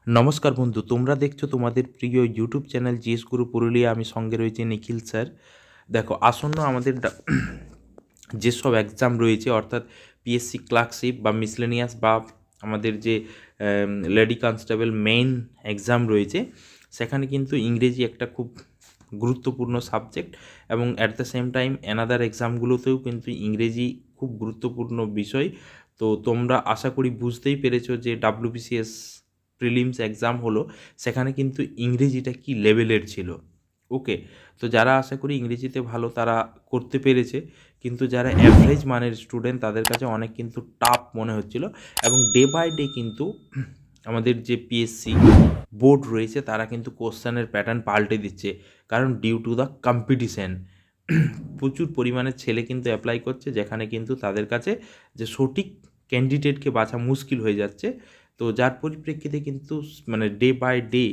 নমস্কার বন্ধু, তোমরা দেখছো তোমাদের প্রিয় ইউটিউব চ্যানেল জিএস গুরু পুরুলিয়া। আমি সঙ্গে রয়েছে নিখিল স্যার। দেখো, আসন্ন আমাদের যেসব এক্সাম রয়েছে, অর্থাৎ পিএসসি ক্লার্কশিপ বা মিসলেনিয়াস বা আমাদের যে লেডি কনস্টেবল মেইন এক্সাম রয়েছে, সেখানে কিন্তু ইংরেজি একটা খুব গুরুত্বপূর্ণ সাবজেক্ট, এবং at the same time another এক্সামগুলোতেও কিন্তু ইংরেজি খুব গুরুত্বপূর্ণ বিষয়। তো তোমরা আশা করি বুঝতেই পেরেছো যে ডাব্লিউবিসিএস প্রিলিমস এক্সাম হলো, সেখানে কিন্তু ইংরেজিটা কি লেভেলের ছিল। ওকে, তো যারা আশা করি ইংরেজিতে ভালো তারা করতে পেরেছে, কিন্তু যারা অ্যাভারেজ মানের স্টুডেন্ট তাদের কাছে অনেক কিন্তু টাফ মনে হচ্ছিল। এবং ডে বাই ডে কিন্তু আমাদের যে পিএসসি বোর্ড রয়েছে তারা কিন্তু কোশ্চেনের প্যাটার্ন পাল্টে দিচ্ছে, কারণ ডিউ টু দ্য কম্পিটিশন প্রচুর পরিমাণে ছেলে কিন্তু অ্যাপ্লাই করছে, যেখানে কিন্তু তাদের কাছে যে সঠিক ক্যান্ডিডেটকে বাছা মুশকিল হয়ে যাচ্ছে। তো যার পরিপ্রেক্ষিতে কিন্তু মানে day by day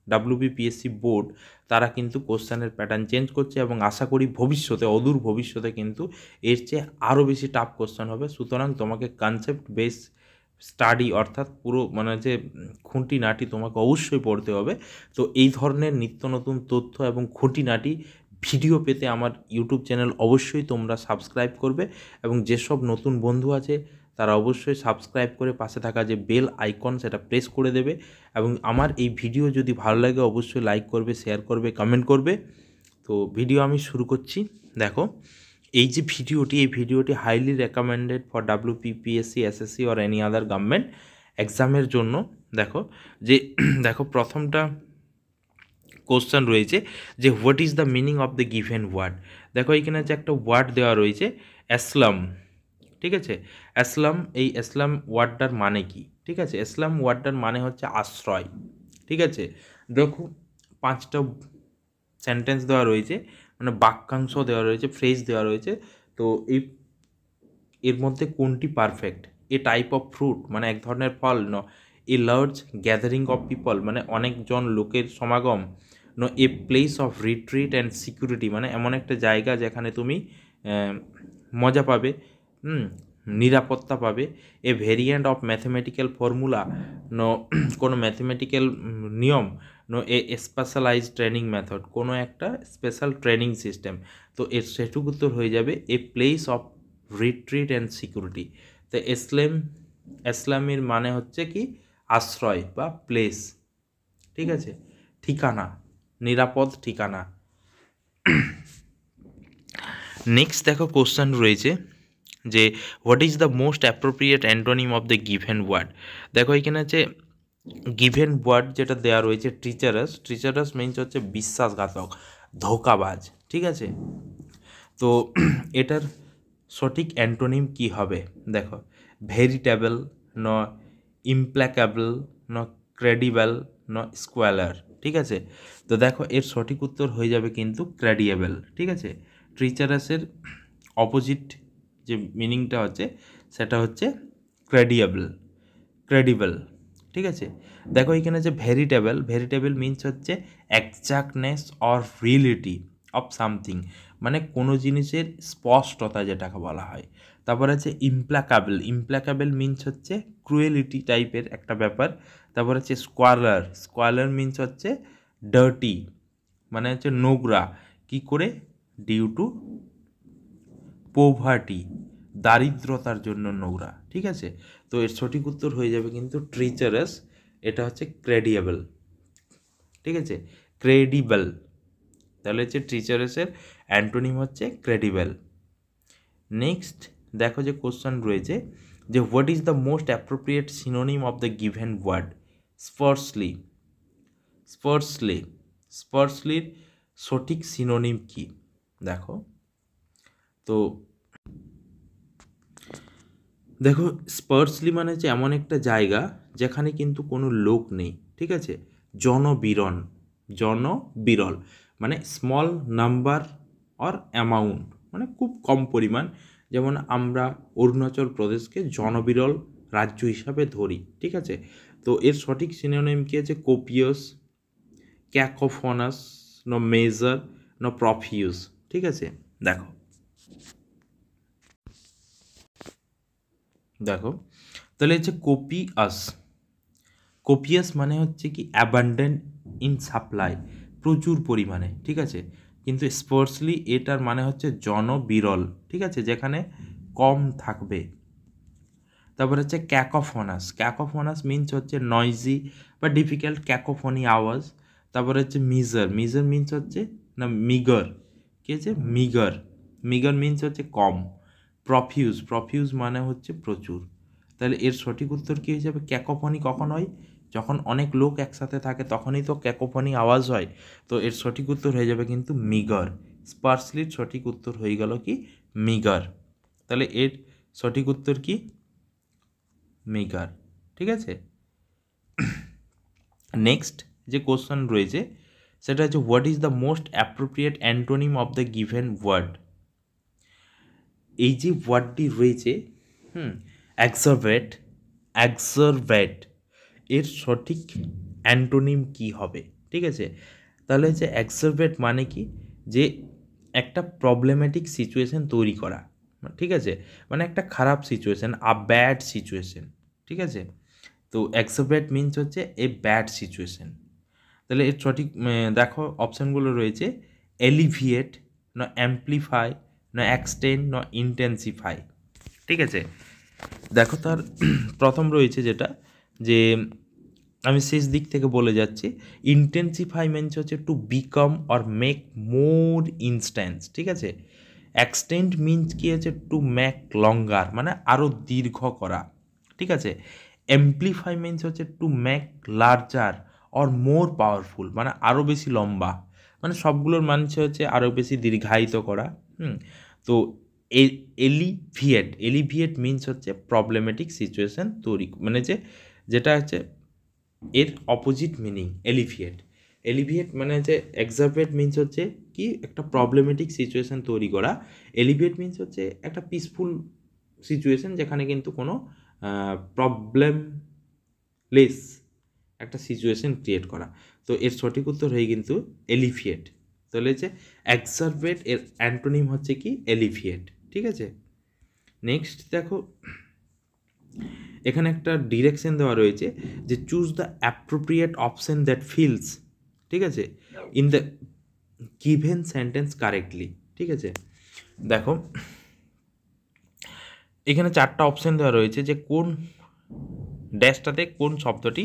WBPSC board তারা কিন্তু কোশ্চেনের প্যাটার্ন চেঞ্জ করছে, এবং আশা করি ভবিষ্যতে, অদূর ভবিষ্যতে কিন্তু এর চেয়ে আরও বেশি টাফ কোশ্চেন হবে। সুতরাং তোমাকে কনসেপ্ট বেস স্টাডি, অর্থাৎ পুরো মানে যে খুঁটিনাটি তোমাকে অবশ্যই পড়তে হবে। তো এই ধরনের নিত্য নতুন তথ্য এবং খুঁটিনাটি ভিডিও পেতে আমার ইউটিউব চ্যানেল অবশ্যই তোমরা সাবস্ক্রাইব করবে, এবং যেসব নতুন বন্ধু আছে তারা অবশ্যই সাবস্ক্রাইব করে পাশে থাকা যে বেল আইকন সেটা প্রেস করে দেবে। এবং আমার এই ভিডিও যদি ভালো লাগে অবশ্যই লাইক করবে, শেয়ার করবে, কমেন্ট করবে। তো ভিডিও আমি শুরু করছি। দেখো, এই যে ভিডিওটি, এই ভিডিওটি highly recommended for WBPSC, SSC or any other government এক্সামের জন্য। দেখো যে দেখো, প্রথমটা কোশ্চেন রয়েছে যে what is the meaning of the given word. দেখো এখানে যে একটা ওয়ার্ড দেওয়া রয়েছে অ্যাসলাম, ঠিক আছে। অ্যাসলাম, এই অ্যাসলাম ওয়ার্ডটার মানে কি? ঠিক আছে, অ্যাসলাম ওয়ার্ডটার মানে হচ্ছে আশ্রয়। ঠিক আছে, দেখো পাঁচটা সেন্টেন্স দেওয়া রয়েছে, মানে বাক্যাংশ দেওয়া রয়েছে, ফ্রেজ দেওয়া রয়েছে। তো এর মধ্যে কোনটি perfect? A type of fruit মানে এক ধরনের ফল, ন a large gathering of people মানে অনেকজন লোকের সমাগম, ন a place of retreat and security মানে এমন একটা জায়গা যেখানে তুমি মজা পাবে, নিরাপত্তা পাবে। এ ভেরিয়েন্ট অফ ম্যাথমেটিক্যাল ফর্মুলা, ন কোনো ম্যাথমেটিক্যাল নিয়ম, নো এ স্পেশালাইজ ট্রেনিং মেথড কোনো একটা স্পেশাল ট্রেনিং সিস্টেম। তো এর সেটুক উত্তর হয়ে যাবে a place of retreat and security. তো ইসলামের মানে হচ্ছে কি? আশ্রয় বা প্লেস, ঠিক আছে, ঠিকানা, নিরাপদ ঠিকানা। নেক্সট দেখো কোশ্চেন রয়েছে যে what is the most appropriate antonym of the given word. দেখো এখানে হচ্ছে গিভেন ওয়ার্ড যেটা দেওয়া রয়েছে ট্রিচারাস। ট্রিচারাস মিনস হচ্ছে বিশ্বাসঘাতক, ধোঁকাবাজ, ঠিক আছে। তো এটার সঠিক অ্যান্টোনিম কি হবে? দেখো, ভেরিটেবল, ন ইমপ্ল্যাকেবল, ন ক্রেডিবল, ন স্কোয়ালার, ঠিক আছে। তো দেখো এর সঠিক উত্তর হয়ে যাবে কিন্তু ক্রেডিয়েবল, ঠিক আছে। ট্রিচারাসের অপোজিট যে মিনিংটা হচ্ছে সেটা হচ্ছে ক্রেডিয়েবল, ক্রেডিবল, ঠিক আছে। দেখো এখানে যে ভেরিটেবল, ভেরিটেবল মিনস হচ্ছে একজ্যাক্টনেস অর রিয়েলিটি অফ সামথিং, মানে কোনো জিনিসের স্পষ্টতা যেটাকে বলা হয়। তারপর আছে ইমপ্ল্যাকাবল, ইমপ্ল্যাকাবল মিনস হচ্ছে ক্রুয়েলিটি টাইপের একটা ব্যাপার। তারপর হচ্ছে স্কোয়ালার, স্কোয়ালার মিনস হচ্ছে ডার্টি, মানে হচ্ছে নোংরা, কি করে? ডিউ টু পোভার্টি, দারিদ্রতার জন্য নোংরা, ঠিক আছে। তো এর সঠিক উত্তর হয়ে যাবে কিন্তু ট্রিচারাস, এটা হচ্ছে ক্রেডিয়েবল, ঠিক আছে, ক্রেডিবল। তাহলে হচ্ছে ট্রিচারাসের অ্যান্টোনিম হচ্ছে ক্রেডিবল। নেক্সট দেখো যে কোশ্চেন রয়েছে যে what is the most appropriate synonym of the given word. Sparsely, sparsely, স্পার্সলির সঠিক সিনোনিম কি? দেখো, তো দেখো স্পার্সলি মানে হচ্ছে এমন একটা জায়গা যেখানে কিন্তু কোনো লোক নেই, ঠিক আছে। জনবিরল, জনবিরল মানে স্মল নাম্বার অর অ্যামাউন্ট, মানে খুব কম পরিমাণ। যেমন আমরা অরুণাচল প্রদেশকে জনবিরল রাজ্য হিসাবে ধরি, ঠিক আছে। তো এর সঠিক সিনোনিম কি আছে? কোপিয়াস, ক্যাকোফোনাস, ন মেজার, ন প্রফিউস, ঠিক আছে। দেখো, দেখো তাহলে হচ্ছে কপিয়াস, কোপিয়াস মানে হচ্ছে কি অ্যাবান্ডেন্ট ইন সাপ্লাই, প্রচুর পরিমাণে, ঠিক আছে। কিন্তু স্পার্সলি এটার মানে হচ্ছে জনবিরল, ঠিক আছে, যেখানে কম থাকবে। তারপর হচ্ছে ক্যাকোফোনাস, ক্যাকোফোনাস মিনস হচ্ছে নয়েজি বা ডিফিকাল্ট ক্যাকোফোনি আওয়াজ। তারপরে হচ্ছে মিজার, মিজার মিনস হচ্ছে না মিগর, কি আছে মিগর, মিগর মিনস হচ্ছে কম। প্রফিউজ, প্রফিউজ মানে হচ্ছে প্রচুর। তাহলে এর সঠিক উত্তর কী হয়ে যাবে? ক্যাকোফনি কখন হয়? যখন অনেক লোক একসাথে থাকে তখনই তো ক্যাকোফনি আওয়াজ হয়। তো এর সঠিক উত্তর হয়ে যাবে কিন্তু মিগর। স্পার্সলির সঠিক উত্তর হয়ে গেল কি মিগর। তাহলে এর সঠিক উত্তর কি মিগার, ঠিক আছে। নেক্সট যে কোশ্চেন রয়েছে সেটা হচ্ছে what is the most appropriate antonym of the given word. এই যে ওয়ার্ডটি রয়েছে এক্সারভেট, এক্সারভেট এর সঠিক অ্যান্টোনিম কি হবে, ঠিক আছে। তাহলে হচ্ছে এক্সারভেট মানে কি, যে একটা প্রবলেমেটিক সিচুয়েশন তৈরি করা, ঠিক আছে, মানে একটা খারাপ সিচুয়েশন, আ ব্যাড সিচুয়েশন, ঠিক আছে। তো এক্সারভেট মিনস হচ্ছে এ ব্যাড সিচুয়েশন। তাহলে এর সঠিক দেখো অপশানগুলো রয়েছে এলিভিয়েট, না অ্যাম্পলিফাই, না এক্সটেন্ড, না ইন্টেন্সিফাই, ঠিক আছে। দেখো তার প্রথম রয়েছে যেটা, যে আমি শেষ দিক থেকে বলে যাচ্ছি, ইন্টেন্সিফাই মিনস হচ্ছে to become or make more instance, ঠিক আছে। এক্সটেন্ড মিনস কি আছে, টু মেক লঙ্গার, মানে আরও দীর্ঘ করা, ঠিক আছে। এমপ্লিফাই মিনস হচ্ছে to make larger or more powerful, মানে আরও বেশি লম্বা, মানে সবগুলোর মানে হচ্ছে আরও বেশি দীর্ঘায়িত করা। তো এলিভিয়েট, এলিভিয়েট মিনস হচ্ছে প্রবলেমেটিক সিচুয়েশান তৈরি, মানে যেটা হচ্ছে এর অপোজিট মিনিং এলিভিয়েট। এলিভিয়েট মানে হচ্ছে এক্সারভেট মিনস হচ্ছে কি একটা প্রবলেমেটিক সিচুয়েশান তৈরি করা, এলিভিয়েট মিনস হচ্ছে একটা পিসফুল সিচুয়েশান যেখানে কিন্তু কোনো প্রবলেমলেস একটা সিচুয়েশান ক্রিয়েট করা। তো এর সঠিক উত্তর হয়ে কিন্তু এলিভিয়েট। তাহলে হচ্ছে এক্সারভেট এর অ্যান্টোনিম হচ্ছে কি এলিভিয়েট, ঠিক আছে। নেক্সট দেখো এখানে একটা ডিরেকশন দেওয়া রয়েছে যে choose the appropriate option that feels, ঠিক আছে, in the given sentence correctly, ঠিক আছে। দেখো এখানে চারটা অপশন দেওয়া রয়েছে যে কোন ড্যাশটাতে কোন শব্দটি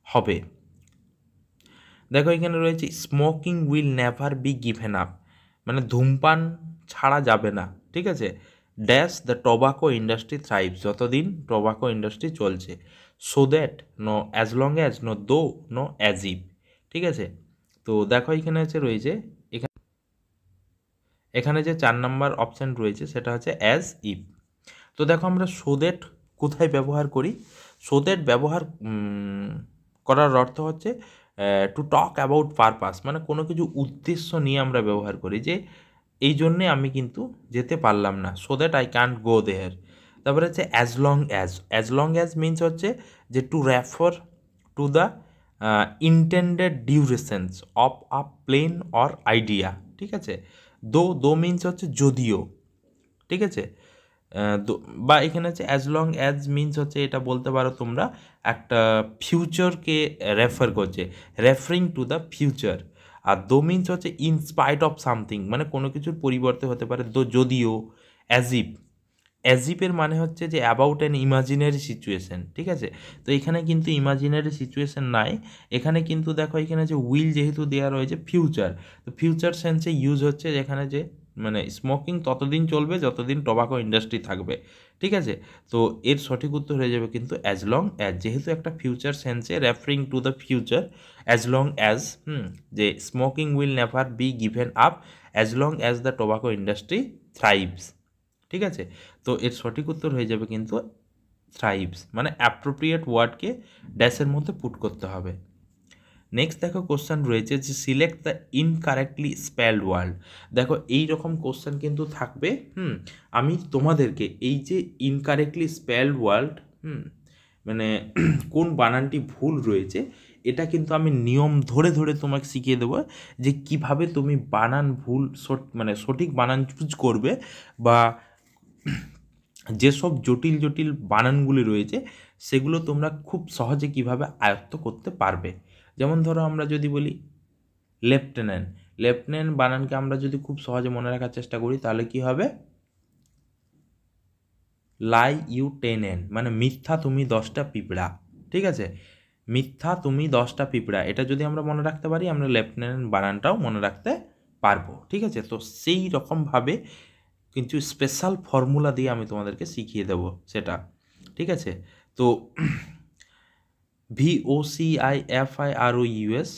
হবে। দেখো এখানে রয়েছে smoking will never be given up, মানে ধূমপান ছাড়া যাবে না, ঠিক আছে। Dash the tobacco industry thrives, যতদিন টোবাকো ইন্ডাস্ট্রি চলছে। So that, no as long as, no though, no as if, ঠিক আছে। তো দেখো এখানে হচ্ছে রয়েছে এখানে যে 4 নম্বর অপশান রয়েছে সেটা হচ্ছে অ্যাজ ইফ। তো দেখো আমরা সো দ্যাট কোথায় ব্যবহার করি? সো দ্যাট ব্যবহার করার অর্থ হচ্ছে টু টক অ্যাবাউট পারপাস, মানে কোনো কিছু উদ্দেশ্য নিয়ে আমরা ব্যবহার করি, যে এই জন্যে আমি কিন্তু যেতে পারলাম না, so that I can't go there. তারপরে হচ্ছে as long as, as long as means হচ্ছে যে to refer to the intended durations of a plan or idea, ঠিক আছে। দো মিনস হচ্ছে যদিও, ঠিক আছে। বা এখানে হচ্ছে অ্যাজ লং অ্যাজ মিনস হচ্ছে এটা বলতে পারো তোমরা একটা ফিউচারকে রেফার করছে, রেফারিং টু দ্য ফিউচার। আর দো মিনস হচ্ছে ইন স্পাইট অফ সামথিং, মানে কোনো কিছুর পরিবর্তে হতে পারে দো যদিও। অ্যাজিপ, অ্যাজিপের মানে হচ্ছে যে অ্যাবাউট অ্যান ইমাজিনারি সিচুয়েশন, ঠিক আছে। তো এখানে কিন্তু ইমাজিনারি সিচুয়েশন নাই, এখানে কিন্তু দেখো এখানে যে উইল যেহেতু দেওয়া রয়েছে ফিউচার, তো ফিউচার সেন্সে ইউজ হচ্ছে যেখানে যে মানে স্মোকিং ততদিন চলবে যতদিন টোবাকো ইন্ডাস্ট্রি থাকবে, ঠিক আছে। তো এর সঠিক উত্তর হয়ে যাবে কিন্তু অ্যাজ লং অ্যাজ, যেহেতু একটা ফিউচার সেন্সে referring to the future, as long as যে smoking will never be given up as long as the tobacco industry thrives, ঠিক আছে। তো এর সঠিক উত্তর হয়ে যাবে কিন্তু থ্রাইভস, মানে অ্যাপ্রোপ্রিয়েট ওয়ার্ডকে ড্যাশের মধ্যে পুট করতে হবে। নেক্সট দেখো কোশ্চেন রয়েছে যে select the incorrectly spelled word. দেখো এই রকম কোশ্চেন কিন্তু থাকবে, আমি তোমাদেরকে এই যে ইনকারেক্টলি স্পেলড ওয়ার্ড, মানে কোন বানানটি ভুল রয়েছে এটা কিন্তু আমি নিয়ম ধরে ধরে তোমাকে শিখিয়ে দেবো যে কিভাবে তুমি বানান ভুল মানে সঠিক বানান চুজ করবে, বা যেসব জটিল জটিল বানানগুলি রয়েছে সেগুলো তোমরা খুব সহজে কিভাবে আয়ত্ত করতে পারবে। যেমন ধরো আমরা যদি বলি লেফটেন্যান্ট, লেফটেন্যান্ট বানানকে আমরা যদি খুব সহজে মনে রাখার চেষ্টা করি তাহলে কি হবে, লাই ইউ টেনেন, মানে মিথ্যা তুমি 10টা পিঁপড়া। ঠিক আছে, মিথ্যা তুমি 10টা পিঁপড়া, এটা যদি আমরা মনে রাখতে পারি আমরা লেফটেন্যান্ট বানানটাও মনে রাখতে পারবো। ঠিক আছে, তো সেই রকমভাবে কিন্তু স্পেশাল ফর্মুলা দিয়ে আমি তোমাদেরকে শিখিয়ে দেব সেটা। ঠিক আছে, তো VOCIFIROUS,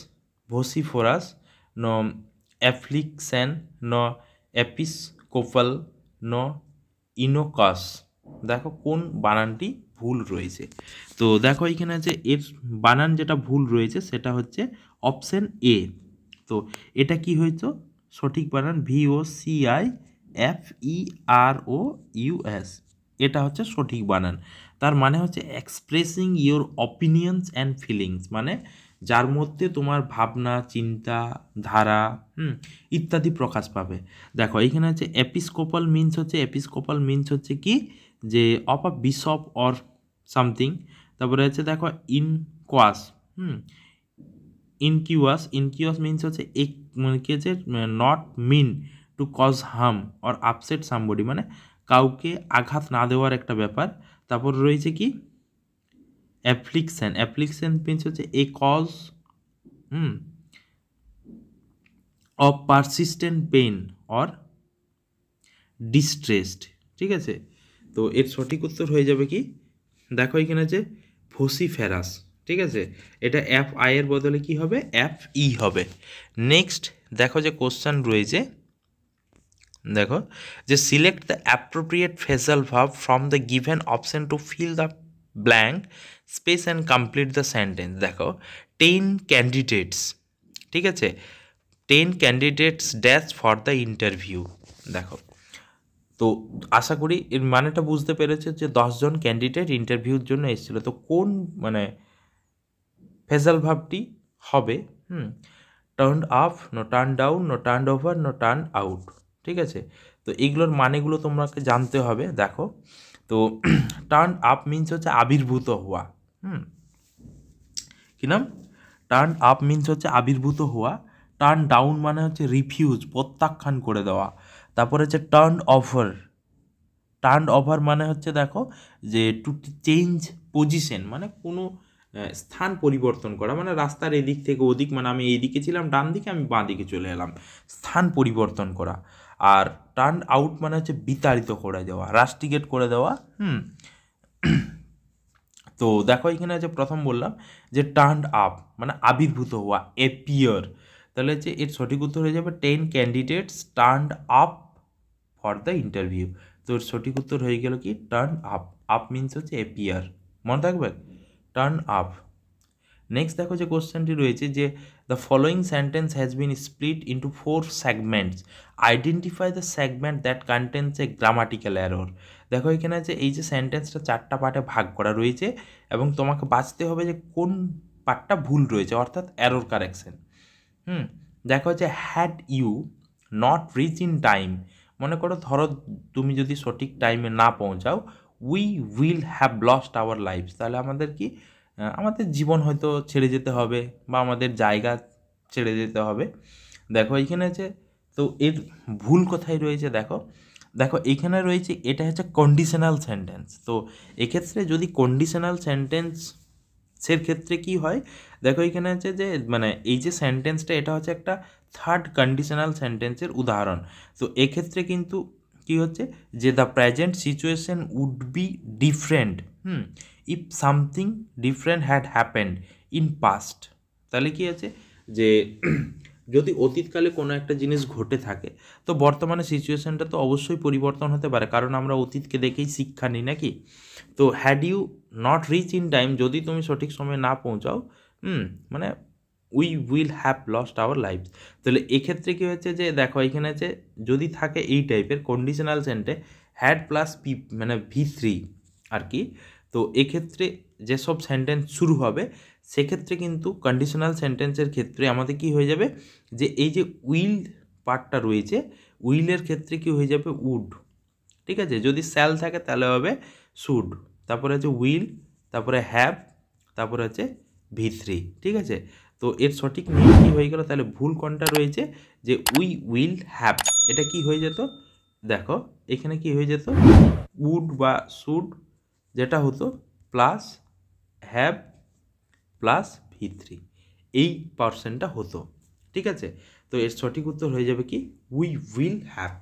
ভোসিফোরাস, ন অ্যাফ্লিকশন, ন এপিস্কোপাল, ন ইনোকাস। দেখো কোন বানানটি ভুল রয়েছে। তো দেখো এখানে আছে এর বানান যেটা ভুল রয়েছে সেটা হচ্ছে অপশন এ। তো এটা কি হয়েছে, সঠিক বানান VOCIFEROUS, এটা হচ্ছে সঠিক বানান। তার মানে হচ্ছে expressing your opinions and feelings, মানে যার মধ্যে তোমার ভাবনা, চিন্তা, ধারা ইত্যাদি প্রকাশ পাবে। দেখো এইখানে হচ্ছে এপিস্কোপাল মিন্স হচ্ছে কি, যে of a bishop or something. তারপরে হচ্ছে দেখো ইনকোয়াস, ইনকিউয়াস মিন্স হচ্ছে এক, মানে কি হচ্ছে not mean to cause harm or upset somebody, মানে কাউকে আঘাত না দেওয়ার একটা ব্যাপার। তারপর রয়েছে কি অ্যাফ্লিকশন মিন্স হচ্ছে a cause of persistent pain or distressed. ঠিক আছে, তো এর সঠিক উত্তর হয়ে যাবে কি, দেখো এখানে যে ভোসিফেরাস। ঠিক আছে, এটা FI এর বদলে কি হবে, FE হবে। নেক্সট দেখো যে কোশ্চেন রয়েছে, দেখো যে select the appropriate phrasal verb from the given option to fill the blank space and complete the sentence. দেখো 10 ক্যান্ডিডেটস, ঠিক আছে, 10 candidates dash for the interview. দেখো, তো আশা করি এর মানেটা বুঝতে পেরেছে যে 10জন ক্যান্ডিডেট ইন্টারভিউর জন্য এসেছিল। তো কোন মানে ফেজাল ভাবটি হবে, turn up, no turn down, no turn over, no turn out. ঠিক আছে, তো এইগুলোর মানেগুলো তোমাকে জানতে হবে। দেখো, তো টার্ন আপ মিন্স হচ্ছে আবির্ভূত হওয়া, কি নাম, টার্ন আপ মিন্স হচ্ছে আবির্ভূত হওয়া। টার্ন ডাউন মানে হচ্ছে রিফিউজ, প্রত্যাখ্যান করে দেওয়া। তারপরে হচ্ছে টার্ন ওভার মানে হচ্ছে দেখো যে টু চেঞ্জ পজিশন, মানে কোনো স্থান পরিবর্তন করা, মানে রাস্তার এদিক থেকে ওদিক, মানে আমি এইদিকে ছিলাম ডান দিকে, আমি বাঁ দিকে চলে এলাম, স্থান পরিবর্তন করা। আর টার্ন আউট মানে হচ্ছে বিতাড়িত করে দেওয়া, রাস্টিকেট করে দেওয়া। তো দেখো এখানে আছে প্রথম বললাম যে টার্ন আপ মানে আবির্ভূত হওয়া, এপিয়ার, তাহলে হচ্ছে এর সঠিক উত্তর হয়ে যাবে 10 candidates turn up for the interview. তো এর সঠিক উত্তর হয়ে গেল কি টার্ন আপ, আপ মিন্স হচ্ছে এপিয়ার, মনে থাকবে টার্ন আপ। নেক্সট দেখো যে কোশ্চেনটি রয়েছে যে the following sentence has been split into 4 segments, identify the segment that contains a grammatical error. দেখো এখানে আছে এই যে সেন্টেন্সটা 4টা পার্টে ভাগ করা রয়েছে এবং তোমাকে বাঁচতে হবে যে কোন পার্টটা ভুল রয়েছে, অর্থাৎ এরর কারেকশন। দেখো হচ্ছে had you not reach in time, মনে করো ধরো তুমি যদি সঠিক টাইমে না পৌঁছাও, we will have lost our lives, তাহলে আমাদের কি, আমাদের জীবন হয়তো ছেড়ে যেতে হবে বা আমাদের জায়গা ছেড়ে যেতে হবে। দেখো এইখানে আছে, তো এর ভুল কোথায় রয়েছে, দেখো দেখো এইখানে রয়েছে এটা হচ্ছে কন্ডিশনাল সেন্টেন্স। তো এক্ষেত্রে যদি কন্ডিশনাল সেন্টেন্সের ক্ষেত্রে কি হয়, দেখো এখানে আছে যে মানে এই যে সেন্টেন্সটা এটা হচ্ছে একটা থার্ড কন্ডিশনাল সেন্টেন্সের উদাহরণ। তো এক্ষেত্রে কিন্তু কি হচ্ছে যে the present situation would be different if something different had happened in past. তাহলে কি আছে যে যদি অতীতকালে কোনো একটা জিনিস ঘটে থাকে তো বর্তমানে সিচুয়েশনটা তো অবশ্যই পরিবর্তন হতে পারে, কারণ আমরা অতীতকে দেখেই শিক্ষা নিই নাকি। তো had you not reach in time, যদি তুমি সঠিক সময়ে না পৌঁছাও, মানে we will have lost our life. তাহলে এক্ষেত্রে কী হচ্ছে যে দেখো এখানে আছে যদি থাকে এই টাইপের কন্ডিশনাল সেন্টে হ্যাড প্লাস পি মানে V3 আর কি, তো এক্ষেত্রে যেসব সেন্টেন্স শুরু হবে সেক্ষেত্রে কিন্তু কন্ডিশনাল সেন্টেন্সের ক্ষেত্রে আমাদের কি হয়ে যাবে যে এই যে উইল পার্টটা রয়েছে, উইলের ক্ষেত্রে কি হয়ে যাবে উড। ঠিক আছে। যদি শ্যাল থাকে তাহলে হবে শুড, তারপরে হচ্ছে উইল, তারপরে হ্যাভ, তারপরে হচ্ছে V3, ঠিক আছে। তো এর সঠিক নিয়ম কী হয়ে গেল, তাহলে ভুল কোনটা রয়েছে যে উই উইল হ্যাভ, এটা কি হয়ে যেত, দেখো এখানে কি হয়ে যেত, উড বা শুড যেটা হতো প্লাস হ্যাভ প্লাস V3, এই পার্সেন্টটা হতো, ঠিক আছে। তো এর সঠিক উত্তর হয়ে যাবে কি উই উইল হ্যাভ,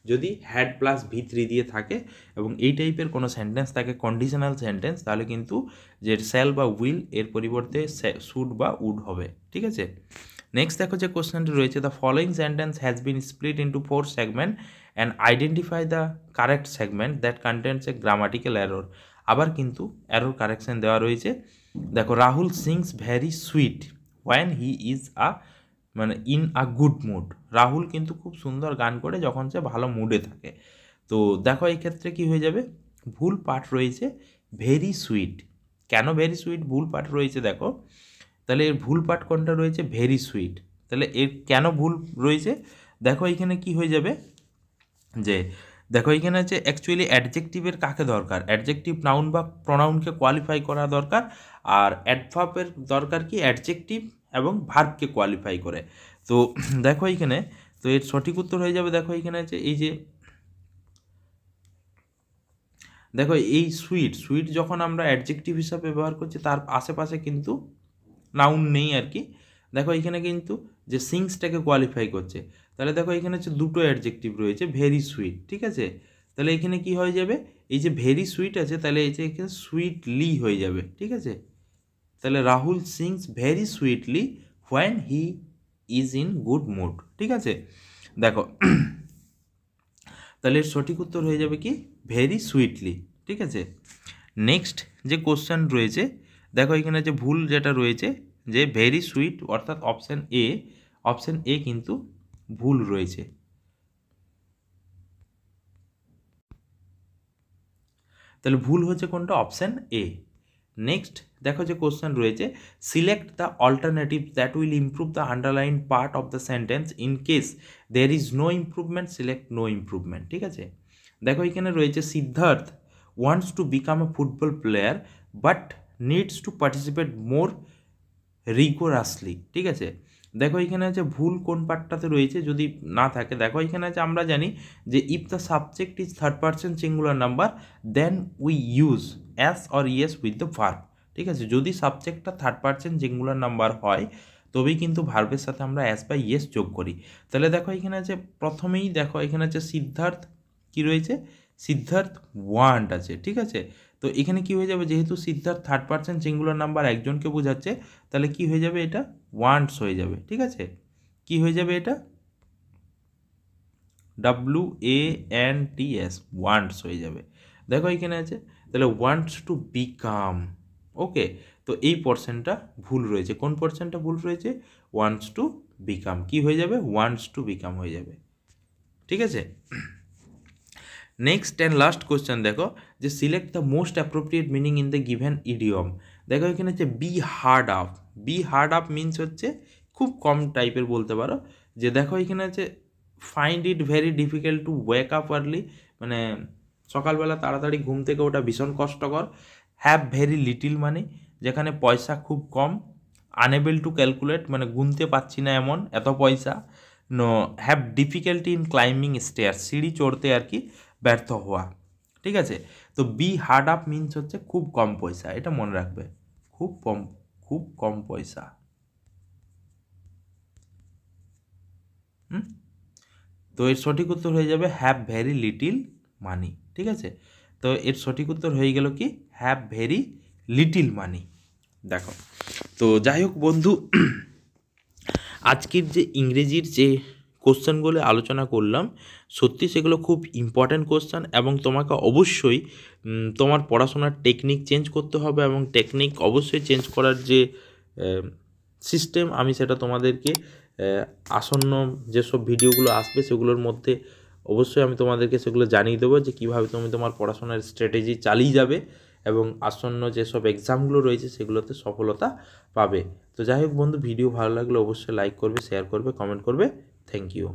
যদি হ্যাড প্লাস V3 দিয়ে থাকে এবং এই টাইপের কোনো সেন্টেন্স থাকে কন্ডিশনাল সেন্টেন্স, তাহলে কিন্তু যে শ্যাল বা উইল এর পরিবর্তে শুড বা উড হবে, ঠিক আছে। নেক্সট দেখো যে কোশ্চেনটি রয়েছে, the following sentence has been split into 4 segment and identify the correct segment that contents a grammatical error. আবার কিন্তু এরর কারেকশন দেওয়া রয়েছে। দেখো Rahul sings very sweet one he is মানে in a good mood. Rahul কিন্তু খুব সুন্দর গান করে যখন সে ভালো মুডে থাকে। তো দেখো এই ক্ষেত্রে কি হয়ে যাবে, ভুল পাঠ রয়েছে ভেরি সুইট। কেন ভেরি সুইট ভুল পাঠ রয়েছে দেখো, তাহলে এর ভুল পাঠ কোনটা রয়েছে, ভেরি সুইট। তাহলে এর কেন ভুল রয়েছে দেখো, এখানে কি হয়ে যাবে যে দেখো এখানে হচ্ছে অ্যাকচুয়ালি অ্যাডজেক্টিভের কাকে দরকার, অ্যাডজেক্টিভ নাউন বা প্রোনাউনকে কোয়ালিফাই করা দরকার, আর অ্যাডভার্বের দরকার কি অ্যাডজেক্টিভ এবং ভার্বকে কোয়ালিফাই করে। তো দেখো এইখানে, তো এর সঠিক উত্তর হয়ে যাবে, দেখো এখানে আছে এই যে দেখো এই সুইট, সুইট যখন আমরা অ্যাডজেক্টিভ হিসাবে ব্যবহার করছি তার আশেপাশে কিন্তু নাউন নেই আর কি। দেখো এখানে কিন্তু যে সিংসটাকে কোয়ালিফাই করছে, তাহলে দেখো এখানে হচ্ছে দুটো অ্যাডজেক্টিভ রয়েছে ভেরি সুইট, ঠিক আছে। তাহলে এখানে কি হয়ে যাবে, এই যে ভেরি সুইট আছে তাহলে এই যে এখানে সুইটলি হয়ে যাবে, ঠিক আছে। তাহলে Rahul sings very sweetly when he is in good mood, ঠিক আছে। দেখো তাহলে এর সঠিক উত্তর হয়ে যাবে কি ভেরি সুইটলি, ঠিক আছে। নেক্সট যে কোশ্চেন রয়েছে দেখো এখানে যে ভুল যেটা রয়েছে যে ভেরি সুইট অর্থাৎ অপশন এ কিন্তু ভুল রয়েছে। তাহলে ভুল হচ্ছে কোনটা, অপশন এ। নেক্সট দেখো যে কোশ্চেন রয়েছে, select the alternative that will improve the underline part of the sentence in case there is no improvement, select no improvement, ঠিক আছে। দেখো এখানে রয়েছে Siddharth wants to become a football player but needs to participate more rigorously, ঠিক আছে। দেখো এখানে আছে ভুল কোন পার্টটাতে রয়েছে, যদি না থাকে দেখো এখানে আছে আমরা জানি যে if the subject is third person singular number then we use s or es with the verb, ঠিক আছে। যদি সাবজেক্টটা থার্ড পারসন সিঙ্গুলার নাম্বার হয় তবেই কিন্তু ভার্বের সাথে আমরা অ্যাস বা ইয়েস যোগ করি। তাহলে দেখো এখানে আছে প্রথমেই দেখো এখানে আছে সিদ্ধার্থ কি রয়েছে, সিদ্ধার্থ ওয়ান্ট আছে, ঠিক আছে। তো এখানে কি হয়ে যাবে, যেহেতু Siddharth third person singular number একজনকে বোঝাচ্ছে, তাহলে কি হয়ে যাবে, এটা ওয়ান্টস হয়ে যাবে, ঠিক আছে। কি হয়ে যাবে এটা WANTS, ওয়ান্টস হয়ে যাবে। দেখো এখানে আছে তাহলে ওয়ান্টস টু বিকাম, ওকে। তো এই পোর্শনটা ভুল রয়েছে, কোন পোর্শনটা ভুল রয়েছে, ওয়ান্টস টু বিকাম কি হয়ে যাবে, ওয়ান্টস টু বিকাম হয়ে যাবে, ঠিক আছে। নেক্সট অ্যান্ড লাস্ট কোশ্চেন দেখো যে select the most appropriate meaning in the given idiom. দেখো এখানে হচ্ছে be hard up, be hard up means হচ্ছে খুব কম টাইপের বলতে পারো, যে দেখো এখানে আছে find it very difficult to wake up early, মানে সকালবেলা তাড়াতাড়ি ঘুম থেকে ওটা ভীষণ কষ্টকর। হ্যাভ ভেরি লিটিল মানে যেখানে পয়সা খুব কম। আনএবল টু ক্যালকুলেট মানে গুনতে পারছি না এমন এত পয়সা। No have difficulty in climbing stair, সিঁড়ি চড়তে আর কি ব্যর্থ হওয়া, ঠিক আছে। তো বি হার্ড আপ মিনস হচ্ছে খুব কম পয়সা, এটা মনে রাখবে, খুব কম পয়সা। তো এর সঠিক উত্তর হয়ে যাবে হ্যাভ ভেরি লিটিল মানি, ঠিক আছে। তো এর সঠিক উত্তর হয়ে গেল কি হ্যাভ ভেরি লিটিল মানি। দেখো তো যাই হোক বন্ধু, আজকের যে ইংরেজির যে কোশ্চেনগুলো আলোচনা করলাম সত্যি সেগুলো খুব ইম্পর্ট্যান্ট কোশ্চেন, এবং তোমাকে অবশ্যই তোমার পড়াশোনার টেকনিক চেঞ্জ করতে হবে, এবং টেকনিক অবশ্যই চেঞ্জ করার যে সিস্টেম আমি সেটা তোমাদেরকে আসন্ন যেসব ভিডিওগুলো আসবে সেগুলোর মধ্যে অবশ্যই আমি তোমাদেরকে সেগুলো জানিয়ে দেবো যে কীভাবে তুমি তোমার পড়াশোনার স্ট্র্যাটেজি চালিয়ে যাবে এবং আসন্ন যেসব এক্সামগুলো রয়েছে সেগুলোতে সফলতা পাবে। তো যাই হোক বন্ধু, ভিডিও ভালো লাগলে অবশ্যই লাইক করবে, শেয়ার করবে, কমেন্ট করবে। Thank you.